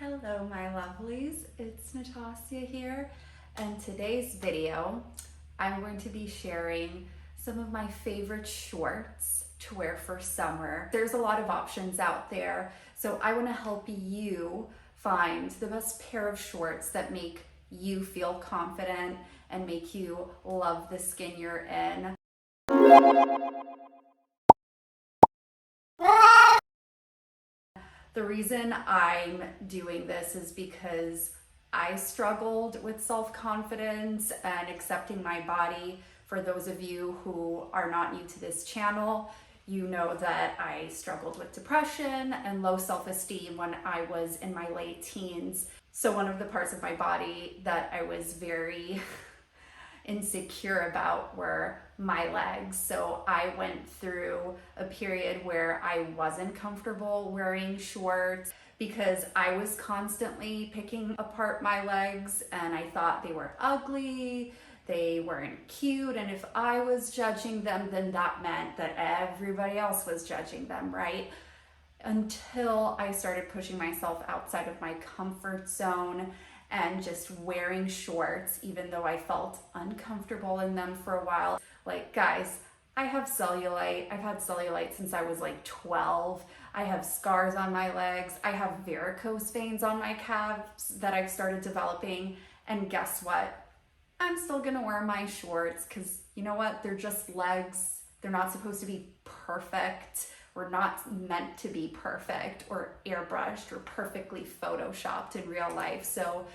Hello my lovelies, it's Natasha here, and today's video I'm going to be sharing some of my favorite shorts to wear for summer. There's a lot of options out there, so I want to help you find the best pair of shorts that make you feel confident and make you love the skin you're in. The reason I'm doing this is because I struggled with self-confidence and accepting my body. For those of you who are not new to this channel, you know that I struggled with depression and low self-esteem when I was in my late teens. So one of the parts of my body that I was very insecure about were my legs. So I went through a period where I wasn't comfortable wearing shorts because I was constantly picking apart my legs and I thought they were ugly, they weren't cute, and if I was judging them, then that meant that everybody else was judging them, right? Until I started pushing myself outside of my comfort zone and just wearing shorts, even though I felt uncomfortable in them for a while. Like, guys, I have cellulite. I've had cellulite since I was like 12. I have scars on my legs. I have varicose veins on my calves that I've started developing. And guess what? I'm still gonna wear my shorts because you know what? They're just legs. They're not supposed to be perfect. We're not meant to be perfect or airbrushed or perfectly photoshopped in real life. So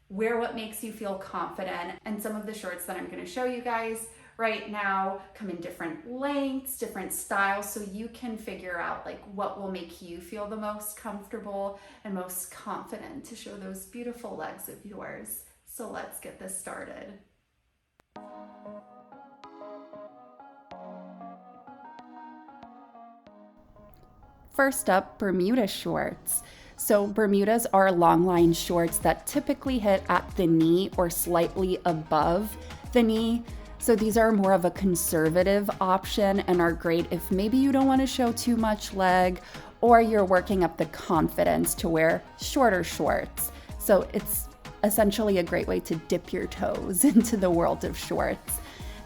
wear what makes you feel confident. And some of the shorts that I'm gonna show you guys right now come in different lengths, different styles, so you can figure out like what will make you feel the most comfortable and most confident to show those beautiful legs of yours. So let's get this started. First up, Bermuda shorts. So Bermudas are long line shorts that typically hit at the knee or slightly above the knee. So these are more of a conservative option and are great if maybe you don't want to show too much leg or you're working up the confidence to wear shorter shorts. So it's essentially a great way to dip your toes into the world of shorts.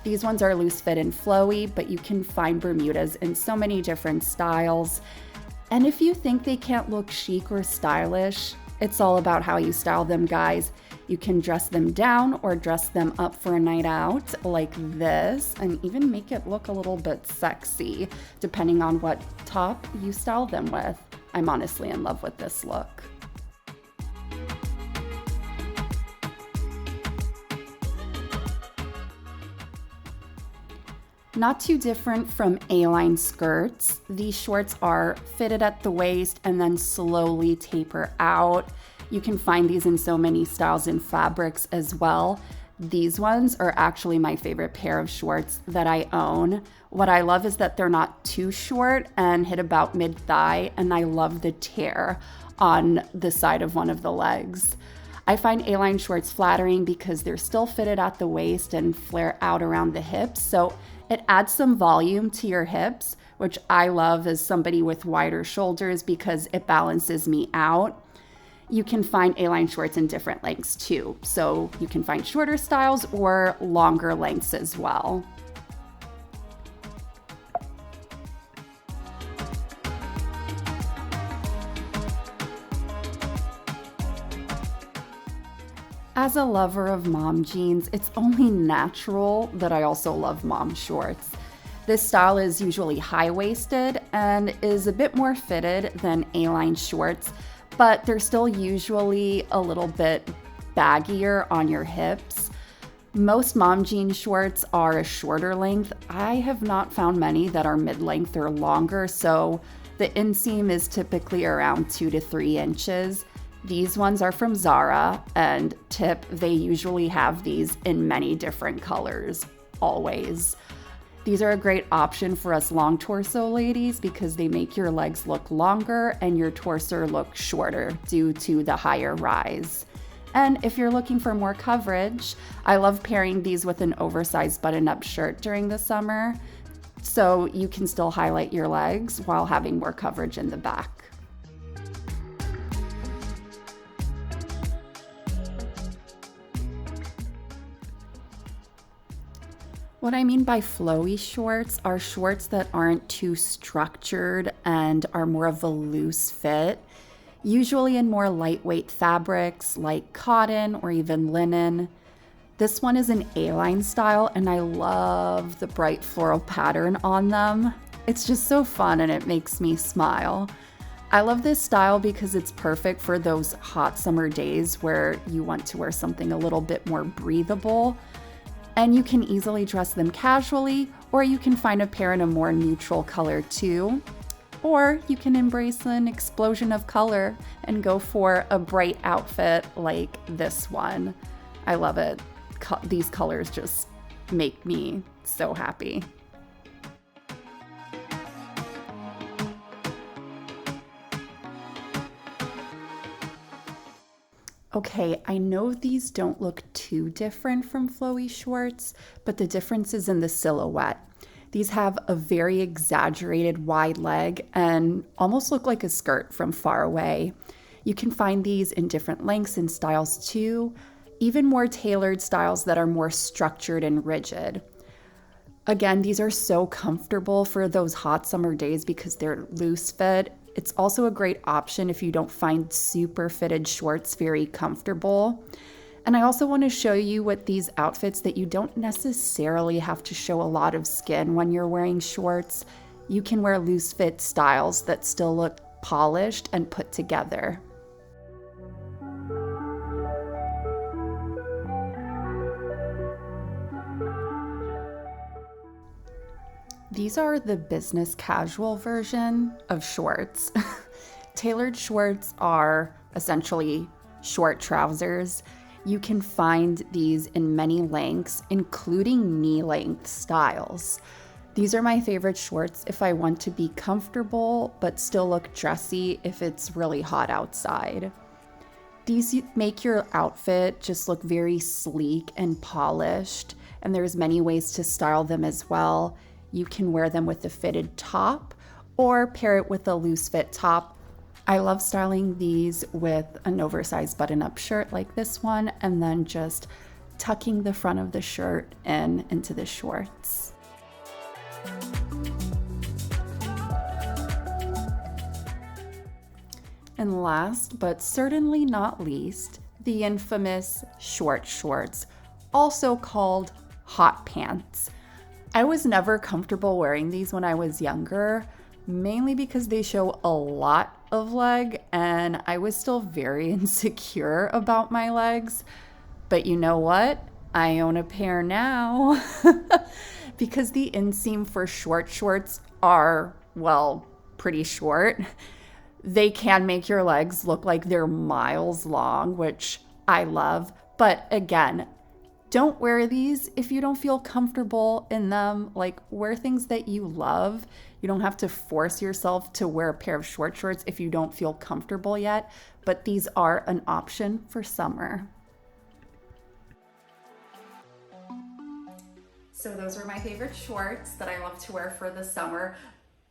These ones are loose fit and flowy, but you can find Bermudas in so many different styles. And if you think they can't look chic or stylish, it's all about how you style them, guys. You can dress them down or dress them up for a night out like this and even make it look a little bit sexy, depending on what top you style them with. I'm honestly in love with this look. Not too different from A-line skirts. These shorts are fitted at the waist and then slowly taper out. You can find these in so many styles and fabrics as well. These ones are actually my favorite pair of shorts that I own. What I love is that they're not too short and hit about mid-thigh, and I love the tear on the side of one of the legs. I find A-line shorts flattering because they're still fitted at the waist and flare out around the hips, so it adds some volume to your hips, which I love as somebody with wider shoulders because it balances me out. You can find A-line shorts in different lengths too, so you can find shorter styles or longer lengths as well. As a lover of mom jeans, it's only natural that I also love mom shorts. This style is usually high-waisted and is a bit more fitted than A-line shorts, but they're still usually a little bit baggier on your hips. Most mom jean shorts are a shorter length. I have not found many that are mid-length or longer, so the inseam is typically around 2 to 3 inches. These ones are from Zara, and tip, they usually have these in many different colors, always. These are a great option for us long torso ladies because they make your legs look longer and your torso look shorter due to the higher rise. And if you're looking for more coverage, I love pairing these with an oversized button-up shirt during the summer, so you can still highlight your legs while having more coverage in the back. What I mean by flowy shorts are shorts that aren't too structured and are more of a loose fit, usually in more lightweight fabrics like cotton or even linen. This one is an A-line style and I love the bright floral pattern on them. It's just so fun and it makes me smile. I love this style because it's perfect for those hot summer days where you want to wear something a little bit more breathable. And you can easily dress them casually, or you can find a pair in a more neutral color too. Or you can embrace an explosion of color and go for a bright outfit like this one. I love it. These colors just make me so happy. Okay, I know these don't look too different from flowy shorts, but the difference is in the silhouette. These have a very exaggerated wide leg and almost look like a skirt from far away. You can find these in different lengths and styles too, even more tailored styles that are more structured and rigid. Again, these are so comfortable for those hot summer days because they're loose fit. It's also a great option if you don't find super fitted shorts very comfortable. And I also want to show you what these outfits that you don't necessarily have to show a lot of skin when you're wearing shorts. You can wear loose fit styles that still look polished and put together. These are the business casual version of shorts. Tailored shorts are essentially short trousers. You can find these in many lengths, including knee-length styles. These are my favorite shorts if I want to be comfortable but still look dressy if it's really hot outside. These make your outfit just look very sleek and polished, and there's many ways to style them as well. You can wear them with a fitted top or pair it with a loose fit top. I love styling these with an oversized button-up shirt like this one and then just tucking the front of the shirt into the shorts. And last but certainly not least, the infamous short shorts, also called hot pants. I was never comfortable wearing these when I was younger, mainly because they show a lot of leg and I was still very insecure about my legs. But you know what? I own a pair now because the inseam for short shorts are, well, pretty short. They can make your legs look like they're miles long, which I love. But again, don't wear these if you don't feel comfortable in them. Like, wear things that you love. You don't have to force yourself to wear a pair of short shorts if you don't feel comfortable yet, but these are an option for summer. So those are my favorite shorts that I love to wear for the summer.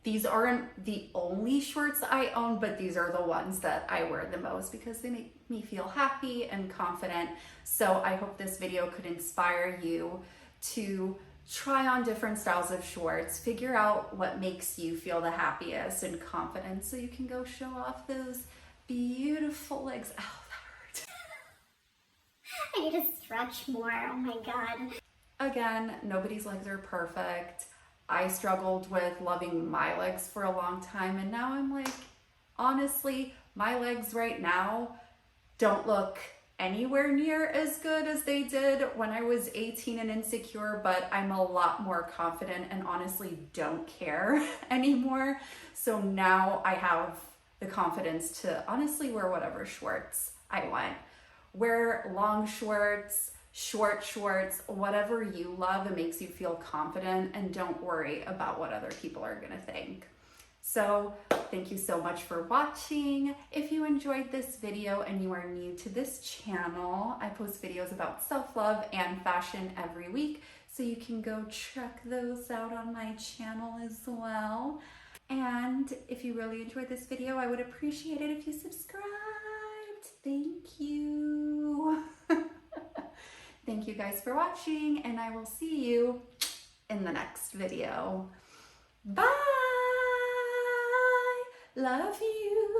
These aren't the only shorts I own, but these are the ones that I wear the most because they make me feel happy and confident. So I hope this video could inspire you to try on different styles of shorts, figure out what makes you feel the happiest and confident so you can go show off those beautiful legs. Ow, that hurt. I need to stretch more, oh my God. Again, nobody's legs are perfect. I struggled with loving my legs for a long time, and now I'm like, honestly, my legs right now don't look anywhere near as good as they did when I was 18 and insecure, but I'm a lot more confident and honestly don't care anymore. So now I have the confidence to honestly wear whatever shorts I want. Wear long shorts, short shorts, whatever you love and makes you feel confident, and don't worry about what other people are gonna think. So thank you so much for watching. If you enjoyed this video and you are new to this channel, I post videos about self-love and fashion every week, so you can go check those out on my channel as well. And if you really enjoyed this video, I would appreciate it if you subscribed. Thank you. Thank you guys for watching, and I will see you in the next video. Bye! Love you!